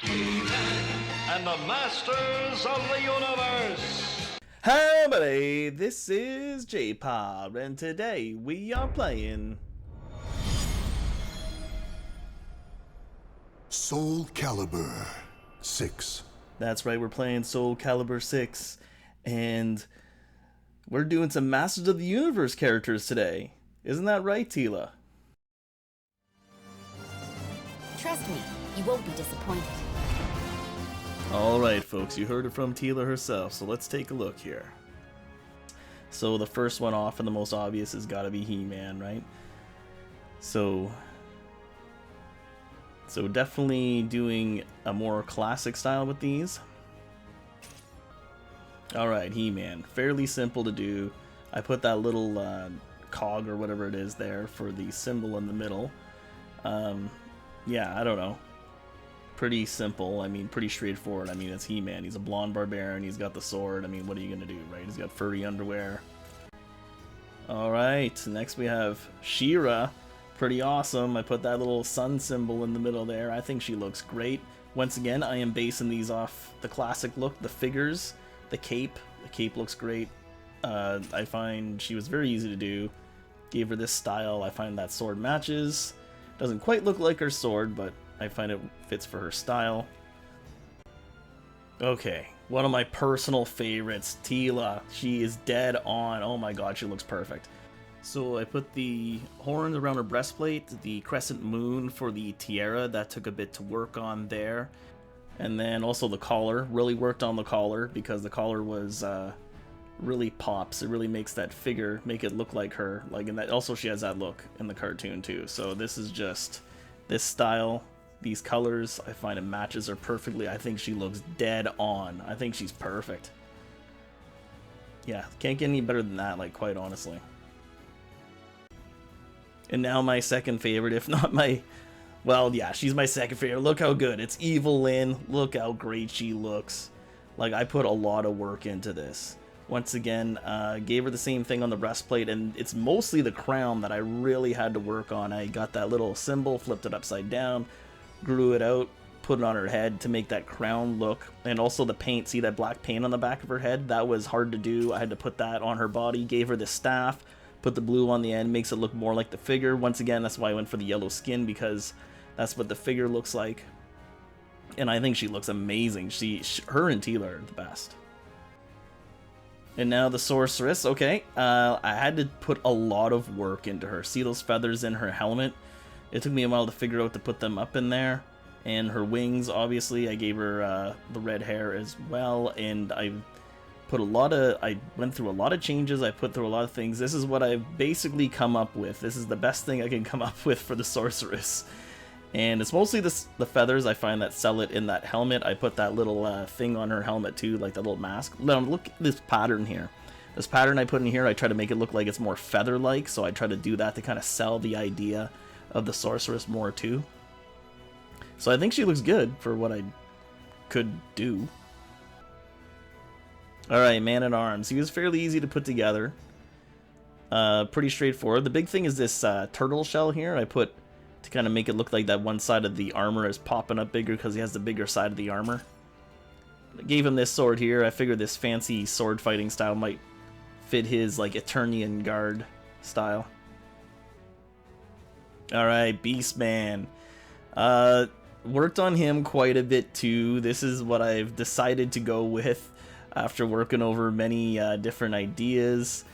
And the Masters of the Universe. Hi buddy, this is JPar, and today we are playing Soul Calibur 6. That's right, we're playing Soul Calibur 6, and we're doing some Masters of the Universe characters today. Isn't that right, Tila? Trust me, you won't be disappointed. Alright folks, you heard it from Tila herself, so let's take a look here. So the first one off and the most obvious has got to be He-Man, right? So definitely doing a more classic style with these. Alright, He-Man. Fairly simple to do. I put that little cog or whatever it is there for the symbol in the middle. Yeah, I don't know. Pretty simple. I mean, pretty straightforward. I mean, it's He-Man. He's a blonde barbarian. He's got the sword. I mean, what are you gonna do, right? He's got furry underwear. Alright, next we have She-Ra. Pretty awesome. I put that little sun symbol in the middle there. I think she looks great. Once again, I am basing these off the classic look, the figures, the cape. The cape looks great. I find she was very easy to do. Gave her this style. I find that sword matches. Doesn't quite look like her sword, but I find it fits for her style. Okay, one of my personal favorites, Tila. She is dead on. Oh my god, she looks perfect. So I put the horns around her breastplate, the crescent moon for the tiara. That took a bit to work on there. And then also the collar. Really worked on the collar because the collar was really pops. It really makes that figure, make it look like her. Like, and that also she has that look in the cartoon too. So this is just this style. These colors, I find it matches her perfectly. I think she looks dead on. I think she's perfect. Yeah, can't get any better than that, like, quite honestly. And now my second favorite, if not my... Well, yeah, she's my second favorite. Look how good. It's Evil Lynn. Look how great she looks. Like, I put a lot of work into this. Once again, gave her the same thing on the breastplate, and it's mostly the crown that I really had to work on. I got that little symbol, flipped it upside down, grew it out, put it on her head to make that crown look, and also the paint. See that black paint on the back of her head? That was hard to do. I had to put that on her body. Gave her the staff, put the blue on the end, makes it look more like the figure. Once again, that's why I went for the yellow skin, because that's what the figure looks like, and I think she looks amazing. Her and Tila are the best. And now the sorceress. Okay, I had to put a lot of work into her. See those feathers in her helmet? It took me a while to figure out to put them up in there. And her wings, obviously, I gave her the red hair as well. And I went through a lot of changes. I put through a lot of things. This is what I've basically come up with. This is the best thing I can come up with for the sorceress. And it's mostly the feathers. I find that sell it in that helmet. I put that little thing on her helmet too, like that little mask. Look at this pattern here. This pattern I put in here, I try to make it look like it's more feather-like. So I try to do that to kind of sell the idea of the sorceress more too. So I think she looks good for what I could do. Alright, Man-at-Arms. He was fairly easy to put together. Pretty straightforward. The big thing is this turtle shell here. I put to kind of make it look like that one side of the armor is popping up bigger because he has the bigger side of the armor. I gave him this sword here. I figured this fancy sword fighting style might fit his like Eternian guard style. Alright, Beastman. Worked on him quite a bit too. This is what I've decided to go with after working over many different ideas.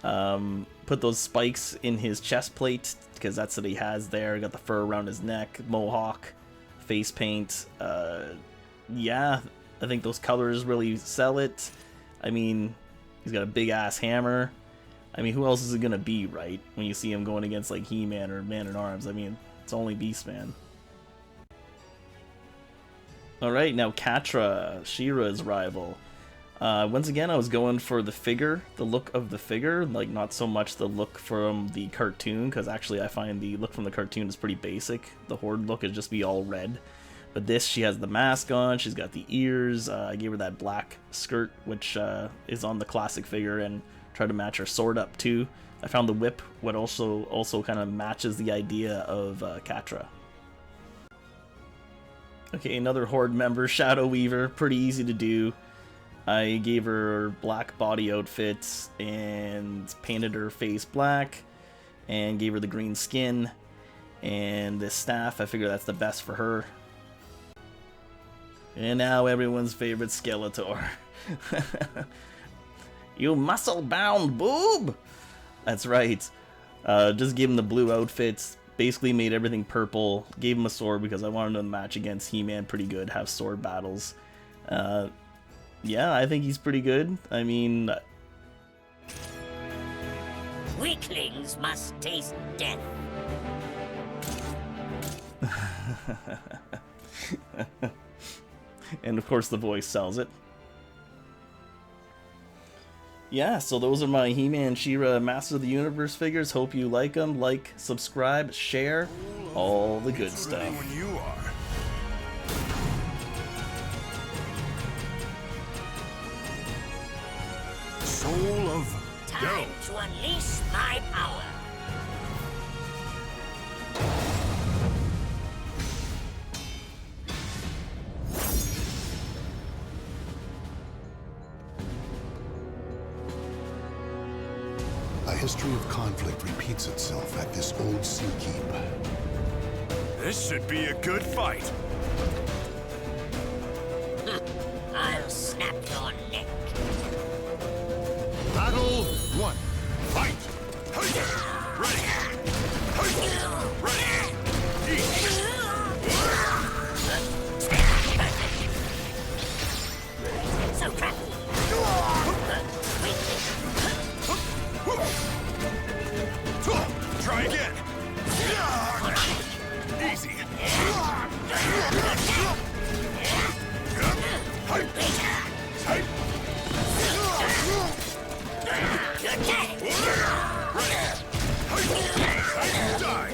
Put those spikes in his chest plate because that's what he has there. Got the fur around his neck, mohawk, face paint. Yeah, I think those colors really sell it. I mean, he's got a big ass hammer. I mean, who else is it gonna be, right? When you see him going against like He-Man or Man-at-Arms, I mean, it's only Beastman. Alright, now Catra, She-Ra's rival. Once again, I was going for the figure, the look of the figure, like not so much the look from the cartoon, because actually I find the look from the cartoon is pretty basic. The Horde look is just be all red. But this, she has the mask on, she's got the ears, I gave her that black skirt, which is on the classic figure, and tried to match her sword up too. I found the whip, what also kind of matches the idea of Catra. Okay, another Horde member, Shadow Weaver, pretty easy to do. I gave her black body outfits and painted her face black and gave her the green skin and this staff. I figure that's the best for her. And now everyone's favorite Skeletor. You muscle-bound boob! That's right. Just gave him the blue outfits. Basically made everything purple. Gave him a sword because I wanted him to match against He-Man pretty good. Have sword battles. Yeah, I think he's pretty good. I mean... Weaklings must taste death. And of course the voice sells it. Yeah, so those are my He-Man, She-Ra, Master of the Universe figures. Hope you like them. Like, subscribe, share, all the good stuff. When you are. Soul of Time to unleash my power. A history of conflict repeats itself at this old sea keep. This should be a good fight. I'll snap your neck. Battle 1. Fight! Ready! So crappy. Try again! Easy! Die!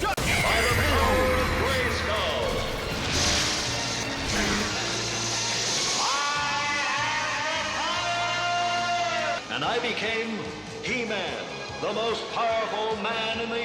By the power of Grayskull. And I became He-Man, the most powerful man in the